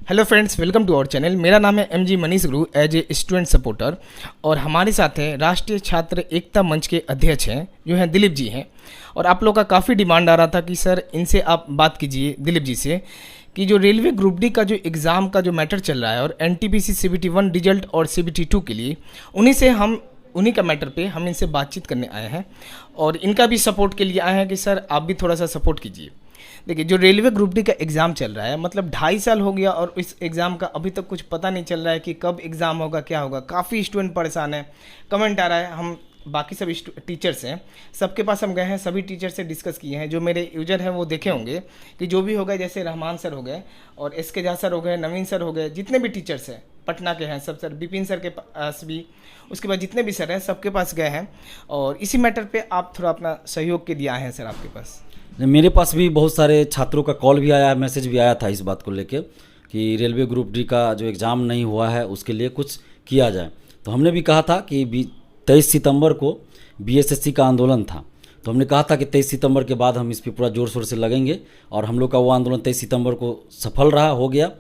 Hello friends, welcome to our channel. मेरा नाम है MG Manish Guru as a student supporter. और हमारे साथ हैं राष्ट्रीय छात्र एकता मंच के अध्यक्ष हैं जो हैं दिलीप जी हैं। और आप लोग का काफ़ी डिमांड आ रहा था कि सर इनसे आप बात कीजिए दिलीप जी से कि जो रेलवे ग्रुप डी का जो एग्ज़ाम का जो मैटर चल रहा है और एनटीपीसी सीबीटी 1 रिजल्ट और सीबीटी 2 के लिए उन्हीं का मैटर पे हम इनसे बातचीत करने आए हैं और इनका भी सपोर्ट के लिए आए हैं कि सर आप भी थोड़ा सा सपोर्ट कीजिए। देखिए, जो रेलवे ग्रुप डी का एग्ज़ाम चल रहा है, मतलब 2.5 साल हो गया और इस एग्ज़ाम का अभी तक कुछ पता नहीं चल रहा है कि कब एग्ज़ाम होगा, क्या होगा। काफ़ी स्टूडेंट परेशान है, कमेंट आ रहा है। हम बाकी सभी टीचर्स हैं, सबके पास हम गए हैं, सभी टीचर से डिस्कस किए हैं। जो मेरे यूजर हैं वो देखे होंगे कि जो भी हो गए, जैसे रहमान सर हो गए और एस.के. झा सर हो गए, नवीन सर हो गए, जितने भी टीचर्स हैं पटना के हैं सब सर, विपिन सर के पास भी, उसके बाद जितने भी सर हैं सबके पास गए हैं। और इसी मैटर पे आप थोड़ा अपना सहयोग के लिए आए हैं सर आपके पास। मेरे पास भी बहुत सारे छात्रों का कॉल भी आया है, मैसेज भी आया था इस बात को लेके कि रेलवे ग्रुप डी का जो एग्ज़ाम नहीं हुआ है उसके लिए कुछ किया जाए। तो हमने भी कहा था कि 23 सितंबर को बीएसएससी का आंदोलन था, तो हमने कहा था कि 23 सितंबर के बाद हम इस पर पूरा ज़ोर शोर से लगेंगे। और हम लोग का वो आंदोलन 23 सितंबर को सफल रहा, हो गया।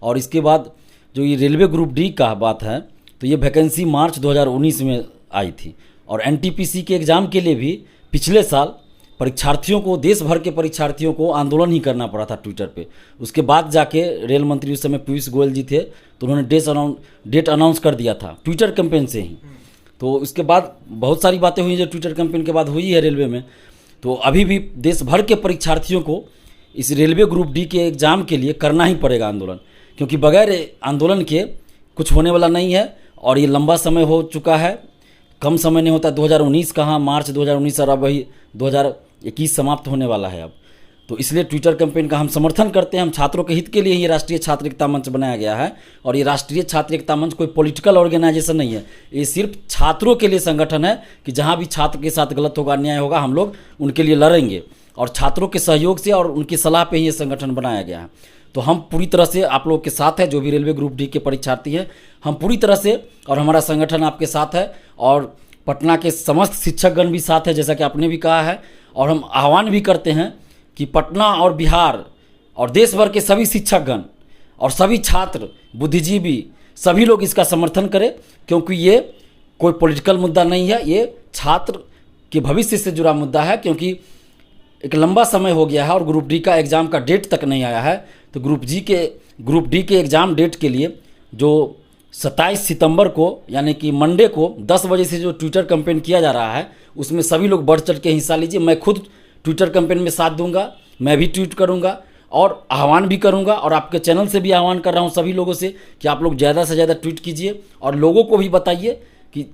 और इसके बाद जो ये रेलवे ग्रुप डी का बात है, तो ये वैकेंसी मार्च 2019 में आई थी। और एनटीपीसी के एग्ज़ाम के लिए भी पिछले साल परीक्षार्थियों को, देश भर के परीक्षार्थियों को आंदोलन ही करना पड़ा था ट्विटर पे। उसके बाद जाके रेल मंत्री उस समय पीयूष गोयल जी थे, तो उन्होंने डेट अनाउंस कर दिया था ट्विटर कैंपेन से ही। तो उसके बाद बहुत सारी बातें हुई जो ट्विटर कैंपेन के बाद हुई है रेलवे में। तो अभी भी देश भर के परीक्षार्थियों को इस रेलवे ग्रुप डी के एग्ज़ाम के लिए करना ही पड़ेगा आंदोलन, क्योंकि बगैर आंदोलन के कुछ होने वाला नहीं है। और ये लंबा समय हो चुका है, कम समय नहीं होता। 2019 कहाँ, मार्च 2019 और अब वही 2021 समाप्त होने वाला है अब। तो इसलिए ट्विटर कैंपेन का हम समर्थन करते हैं। हम छात्रों के हित के लिए ये राष्ट्रीय छात्र एकता मंच बनाया गया है। और ये राष्ट्रीय छात्र एकता मंच कोई पॉलिटिकल ऑर्गेनाइजेशन नहीं है, ये सिर्फ छात्रों के लिए संगठन है कि जहाँ भी छात्र के साथ गलत होगा, अन्याय होगा, हम लोग उनके लिए लड़ेंगे। और छात्रों के सहयोग से और उनकी सलाह पे ही ये संगठन बनाया गया है। तो हम पूरी तरह से आप लोग के साथ है, जो भी रेलवे ग्रुप डी के परीक्षार्थी हैं, हम पूरी तरह से, और हमारा संगठन आपके साथ है। और पटना के समस्त शिक्षकगण भी साथ है, जैसा कि आपने भी कहा है। और हम आह्वान भी करते हैं कि पटना और बिहार और देश भर के सभी शिक्षकगण और सभी छात्र, बुद्धिजीवी, सभी लोग इसका समर्थन करें, क्योंकि ये कोई पॉलिटिकल मुद्दा नहीं है, ये छात्र के भविष्य से जुड़ा मुद्दा है। क्योंकि एक लंबा समय हो गया है और ग्रुप डी का एग्ज़ाम का डेट तक नहीं आया है। तो ग्रुप डी के एग्ज़ाम डेट के लिए जो 27 सितंबर को, यानी कि मंडे को 10 बजे से जो ट्विटर कैंपेन किया जा रहा है, उसमें सभी लोग बढ़ चढ़ के हिस्सा लीजिए। मैं खुद ट्विटर कैंपेन में साथ दूंगा, मैं भी ट्वीट करूंगा और आह्वान भी करूंगा। और आपके चैनल से भी आह्वान कर रहा हूं सभी लोगों से कि आप लोग ज़्यादा से ज़्यादा ट्वीट कीजिए और लोगों को भी बताइए कि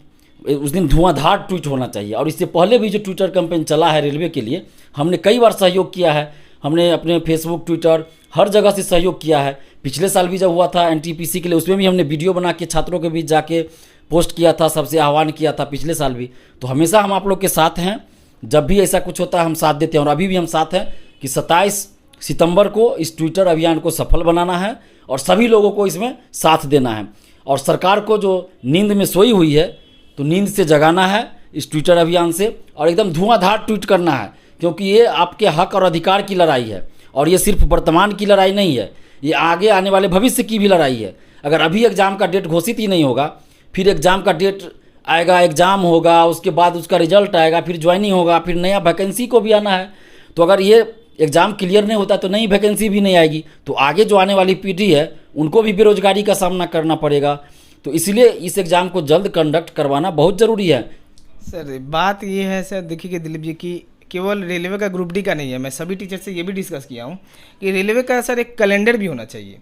उस दिन धुआंधार ट्वीट होना चाहिए। और इससे पहले भी जो ट्विटर कैंपेन चला है रेलवे के लिए, हमने कई बार सहयोग किया है। हमने अपने फेसबुक, ट्विटर, हर जगह से सहयोग किया है। पिछले साल भी जब हुआ था एनटीपीसी के लिए, उसमें भी हमने वीडियो बना के छात्रों के बीच जाके पोस्ट किया था, सबसे आह्वान किया था पिछले साल भी। तो हमेशा हम आप लोग के साथ हैं, जब भी ऐसा कुछ होता है हम साथ देते हैं। और अभी भी हम साथ हैं कि 27 सितंबर को इस ट्विटर अभियान को सफल बनाना है और सभी लोगों को इसमें साथ देना है। और सरकार को जो नींद में सोई हुई है, तो नींद से जगाना है इस ट्विटर अभियान से, और एकदम धुआंधार ट्वीट करना है, क्योंकि ये आपके हक और अधिकार की लड़ाई है। और ये सिर्फ वर्तमान की लड़ाई नहीं है, ये आगे आने वाले भविष्य की भी लड़ाई है। अगर अभी एग्ज़ाम का डेट घोषित ही नहीं होगा, फिर एग्ज़ाम का डेट आएगा, एग्ज़ाम होगा, उसके बाद उसका रिजल्ट आएगा, फिर ज्वाइनिंग होगा, फिर नया वैकेंसी को भी आना है। तो अगर ये एग्ज़ाम क्लियर नहीं होता तो नई वैकेंसी भी नहीं आएगी, तो आगे जो आने वाली पीढ़ी है उनको भी बेरोजगारी का सामना करना पड़ेगा। तो इसलिए इस एग्ज़ाम को जल्द कंडक्ट करवाना बहुत ज़रूरी है। सर बात ये है सर, देखिए कि दिलीप जी की केवल रेलवे का ग्रुप डी का नहीं है, मैं सभी टीचर से ये भी डिस्कस किया हूँ कि रेलवे का सर एक कैलेंडर भी होना चाहिए।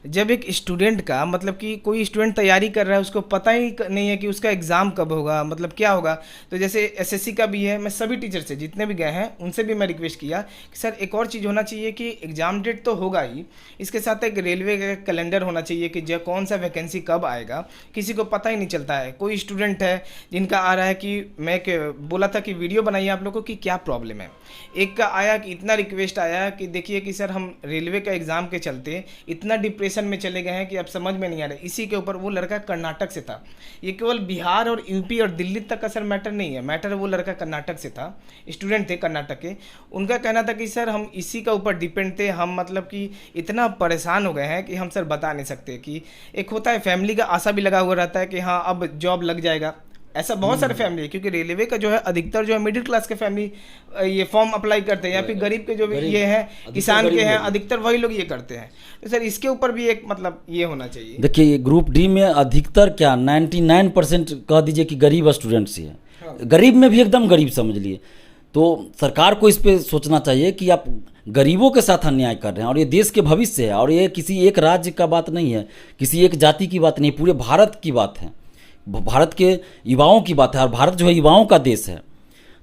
जब एक स्टूडेंट का, मतलब कि कोई स्टूडेंट तैयारी कर रहा है, उसको पता ही नहीं है कि उसका एग्ज़ाम कब होगा, मतलब क्या होगा। तो जैसे एसएससी का भी है, मैं सभी टीचर से जितने भी गए हैं उनसे भी मैं रिक्वेस्ट किया कि सर एक और चीज़ होना चाहिए कि एग्ज़ाम डेट तो होगा ही, इसके साथ एक रेलवे का कैलेंडर होना चाहिए कि जो कौन सा वैकेंसी कब आएगा, किसी को पता ही नहीं चलता है। कोई स्टूडेंट है जिनका आ रहा है कि मैं बोला था कि वीडियो बनाइए आप लोगों को कि क्या प्रॉब्लम प्रॉब्लम है। एक का आया कि इतना रिक्वेस्ट आया कि देखिए कि सर हम रेलवे का एग्ज़ाम के चलते इतना डिप्रेशन में चले गए हैं कि अब समझ में नहीं आ रहा है। इसी के ऊपर वो लड़का कर्नाटक से था। ये केवल बिहार और यूपी और दिल्ली तक का सर मैटर नहीं है, मैटर वो लड़का कर्नाटक से था, स्टूडेंट थे कर्नाटक के। उनका कहना था कि सर हम इसी का ऊपर डिपेंड थे, हम मतलब कि इतना परेशान हो गए हैं कि हम सर बता नहीं सकते। कि एक होता है फैमिली का आशा भी लगा हुआ रहता है कि हाँ अब जॉब लग जाएगा, ऐसा बहुत सारे फैमिली है, क्योंकि रेलवे का जो है अधिकतर जो है मिडिल क्लास के फैमिली ये फॉर्म अप्लाई करते हैं, या फिर गरीब के जो भी ये है किसान के हैं अधिकतर वही लोग ये करते हैं। तो सर इसके ऊपर भी एक मतलब ये होना चाहिए। देखिए ग्रुप डी में अधिकतर क्या 99% कह दीजिए कि गरीब स्टूडेंट्स ही हैं। गरीब में भी एकदम गरीब समझ लिए। तो सरकार को इस पे सोचना चाहिए कि आप गरीबों के साथ अन्याय कर रहे हैं, और ये देश के भविष्य है, और ये किसी एक राज्य का बात नहीं है, किसी एक जाति की बात नहीं, पूरे भारत की बात है, भारत के युवाओं की बात है, और भारत जो है युवाओं का देश है।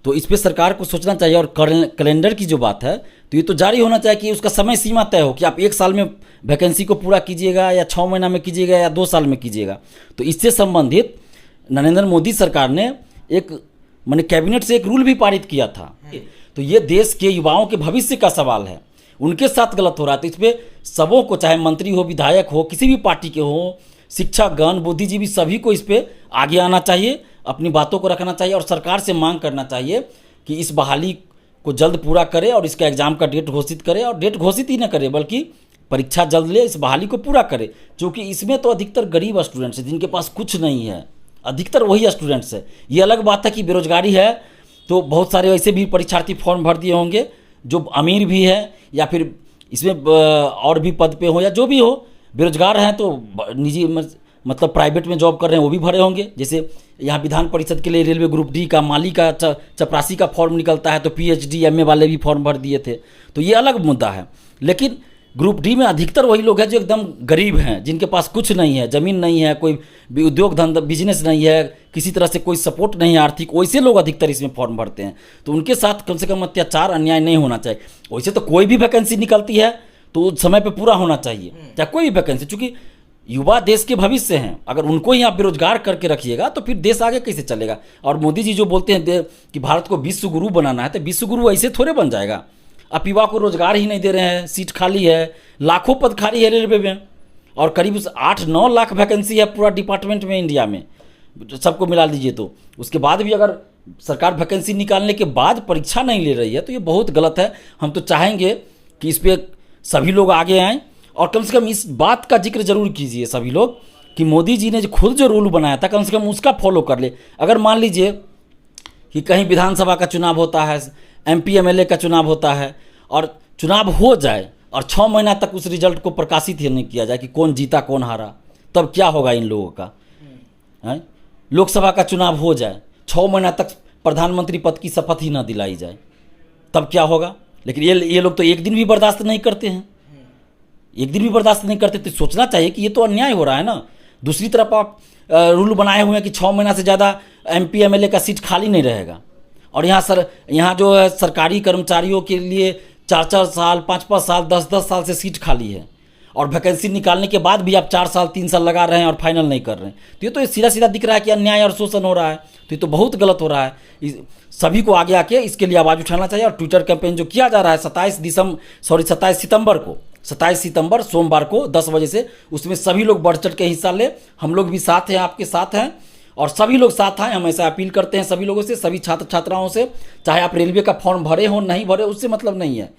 तो इस पे सरकार को सोचना चाहिए। और कैलेंडर की जो बात है तो ये तो जारी होना चाहिए कि उसका समय सीमा तय हो कि आप 1 साल में वैकेंसी को पूरा कीजिएगा, या 6 महीना में कीजिएगा, या 2 साल में कीजिएगा। तो इससे संबंधित नरेंद्र मोदी सरकार ने एक मैंने कैबिनेट से एक रूल भी पारित किया था। तो ये देश के युवाओं के भविष्य का सवाल है, उनके साथ गलत हो रहा है। तो इस पर सबों को, चाहे मंत्री हो, विधायक हो, किसी भी पार्टी के हो, शिक्षकगण, बुद्धिजीवी, सभी को इस पे आगे आना चाहिए, अपनी बातों को रखना चाहिए, और सरकार से मांग करना चाहिए कि इस बहाली को जल्द पूरा करे और इसका एग्ज़ाम का डेट घोषित करे, और डेट घोषित ही न करे बल्कि परीक्षा जल्द ले, इस बहाली को पूरा करे। क्योंकि इसमें तो अधिकतर गरीब स्टूडेंट्स हैं जिनके पास कुछ नहीं है, अधिकतर वही स्टूडेंट्स है। ये अलग बात है कि बेरोजगारी है तो बहुत सारे ऐसे भी परीक्षार्थी फॉर्म भर दिए होंगे जो अमीर भी है, या फिर इसमें और भी पद पे हो, या जो भी हो, बेरोजगार हैं तो निजी मतलब प्राइवेट में जॉब कर रहे हैं वो भी भरे होंगे। जैसे यहाँ विधान परिषद के लिए रेलवे ग्रुप डी का माली का चपरासी का फॉर्म निकलता है, तो PhD MA वाले भी फॉर्म भर दिए थे। तो ये अलग मुद्दा है। लेकिन ग्रुप डी में अधिकतर वही लोग हैं जो एकदम गरीब हैं, जिनके पास कुछ नहीं है, ज़मीन नहीं है, कोई उद्योग धंधा बिजनेस नहीं है, किसी तरह से कोई सपोर्ट नहीं है आर्थिक, वैसे लोग अधिकतर इसमें फॉर्म भरते हैं। तो उनके साथ कम से कम अत्याचार अन्याय नहीं होना चाहिए। वैसे तो कोई भी वैकेंसी निकलती है तो समय पे पूरा होना चाहिए, चाहे कोई भी वैकेंसी, चूँकि युवा देश के भविष्य हैं। अगर उनको ही आप बेरोजगार करके रखिएगा तो फिर देश आगे कैसे चलेगा। और मोदी जी जो बोलते हैं कि भारत को विश्व गुरु बनाना है, तो विश्व गुरु ऐसे थोड़े बन जाएगा। आप युवा को रोजगार ही नहीं दे रहे हैं, सीट खाली है, लाखों पद खाली है रेलवे में, और करीब 8-9 लाख वैकेंसी है पूरा डिपार्टमेंट में इंडिया में, सबको मिला लीजिए। तो उसके बाद भी अगर सरकार वैकेंसी निकालने के बाद परीक्षा नहीं ले रही है तो ये बहुत गलत है। हम तो चाहेंगे कि इस पर सभी लोग आगे आएँ, और कम से कम इस बात का जिक्र जरूर कीजिए सभी लोग कि मोदी जी ने जो खुद जो रूल बनाया था कम से कम उसका फॉलो कर ले। अगर मान लीजिए कि कहीं विधानसभा का चुनाव होता है, MP MLA का चुनाव होता है, और चुनाव हो जाए और 6 महीना तक उस रिजल्ट को प्रकाशित ही नहीं किया जाए कि कौन जीता कौन हारा, तब क्या होगा इन लोगों का। लोकसभा का चुनाव हो जाए, 6 महीना तक प्रधानमंत्री पद की शपथ ही ना दिलाई जाए, तब क्या होगा। लेकिन ये लोग तो एक दिन भी बर्दाश्त नहीं करते हैं, एक दिन भी बर्दाश्त नहीं करते। तो सोचना चाहिए कि ये तो अन्याय हो रहा है ना। दूसरी तरफ आप रूल बनाए हुए हैं कि 6 महीना से ज़्यादा MP MLA का सीट खाली नहीं रहेगा, और यहाँ जो है सरकारी कर्मचारियों के लिए 4-4 साल, 5-5 साल, 10-10 साल से सीट खाली है, और वैकेंसी निकालने के बाद भी आप 4 साल 3 साल लगा रहे हैं और फाइनल नहीं कर रहे हैं। तो ये तो सीधा सीधा दिख रहा है कि अन्याय और शोषण हो रहा है। तो ये तो बहुत गलत हो रहा है। सभी को आगे आके इसके लिए आवाज़ उठाना चाहिए। और ट्विटर कैंपेन जो किया जा रहा है 27 सितंबर सोमवार को 10 बजे से, उसमें सभी लोग बढ़ चढ़ के हिस्सा ले। हम लोग भी साथ हैं, आपके साथ हैं, और सभी लोग साथ आए। हम ऐसा अपील करते हैं सभी लोगों से, सभी छात्र छात्राओं से, चाहे आप रेलवे का फॉर्म भरे हो नहीं भरे, उससे मतलब नहीं है,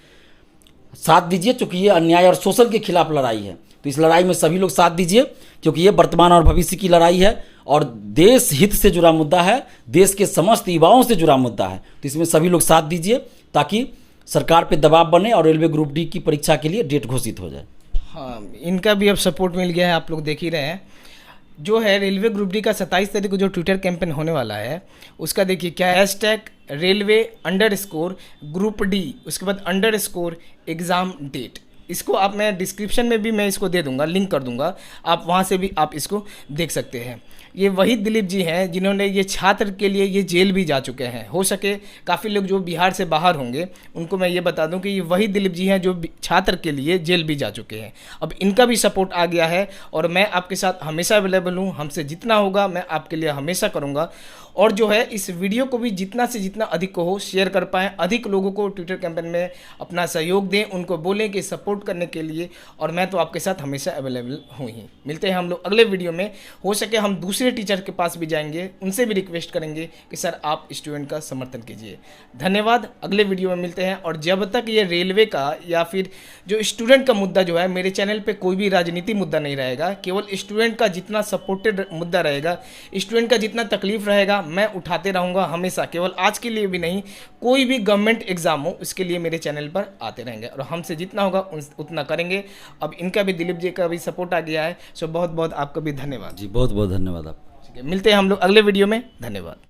साथ दीजिए। क्योंकि ये अन्याय और शोषण के खिलाफ लड़ाई है, तो इस लड़ाई में सभी लोग साथ दीजिए, क्योंकि ये वर्तमान और भविष्य की लड़ाई है, और देश हित से जुड़ा मुद्दा है, देश के समस्त युवाओं से जुड़ा मुद्दा है। तो इसमें सभी लोग साथ दीजिए ताकि सरकार पे दबाव बने और रेलवे ग्रुप डी की परीक्षा के लिए डेट घोषित हो जाए। हाँ, इनका भी अब सपोर्ट मिल गया है, आप लोग देख ही रहे हैं। जो है रेलवे ग्रुप डी का 27 तारीख को जो ट्विटर कैंपेन होने वाला है, उसका देखिए क्या है, #रेलवे_ग्रुप_D, उसके बाद _एग्ज़ाम डेट। इसको आप, मैं डिस्क्रिप्शन में भी मैं इसको दे दूंगा, लिंक कर दूंगा, आप वहाँ से भी आप इसको देख सकते हैं। ये वही दिलीप जी हैं जिन्होंने ये छात्र के लिए ये जेल भी जा चुके हैं। हो सके काफ़ी लोग जो बिहार से बाहर होंगे उनको मैं ये बता दूं कि ये वही दिलीप जी हैं जो छात्र के लिए जेल भी जा चुके हैं। अब इनका भी सपोर्ट आ गया है, और मैं आपके साथ हमेशा अवेलेबल हूँ। हमसे जितना होगा मैं आपके लिए हमेशा करूँगा। और जो है इस वीडियो को भी जितना से जितना अधिक को हो शेयर कर पाएँ, अधिक लोगों को ट्विटर कैंपेन में अपना सहयोग दें, उनको बोलें कि सपोर्ट करने के लिए। और मैं तो आपके साथ हमेशा अवेलेबल हूँ ही। मिलते हैं हम लोग अगले वीडियो में। हो सके हम दूसरे टीचर के पास भी जाएंगे, उनसे भी रिक्वेस्ट करेंगे कि सर आप स्टूडेंट का समर्थन कीजिए। धन्यवाद, अगले वीडियो में मिलते हैं। और जब तक ये रेलवे का या फिर जो स्टूडेंट का मुद्दा जो है, मेरे चैनल पे कोई भी राजनीति मुद्दा नहीं रहेगा, केवल स्टूडेंट का जितना सपोर्टेड मुद्दा रहेगा, स्टूडेंट का जितना तकलीफ रहेगा, मैं उठाते रहूँगा हमेशा। केवल आज के लिए भी नहीं, कोई भी गवर्नमेंट एग्जाम हो उसके लिए मेरे चैनल पर आते रहेंगे और हमसे जितना होगा उतना करेंगे। अब इनका भी, दिलीप जी का भी सपोर्ट आ गया है, सो बहुत बहुत आपका भी धन्यवाद। जी बहुत बहुत धन्यवाद आप। ठीक है, मिलते हैं हम लोग अगले वीडियो में। धन्यवाद।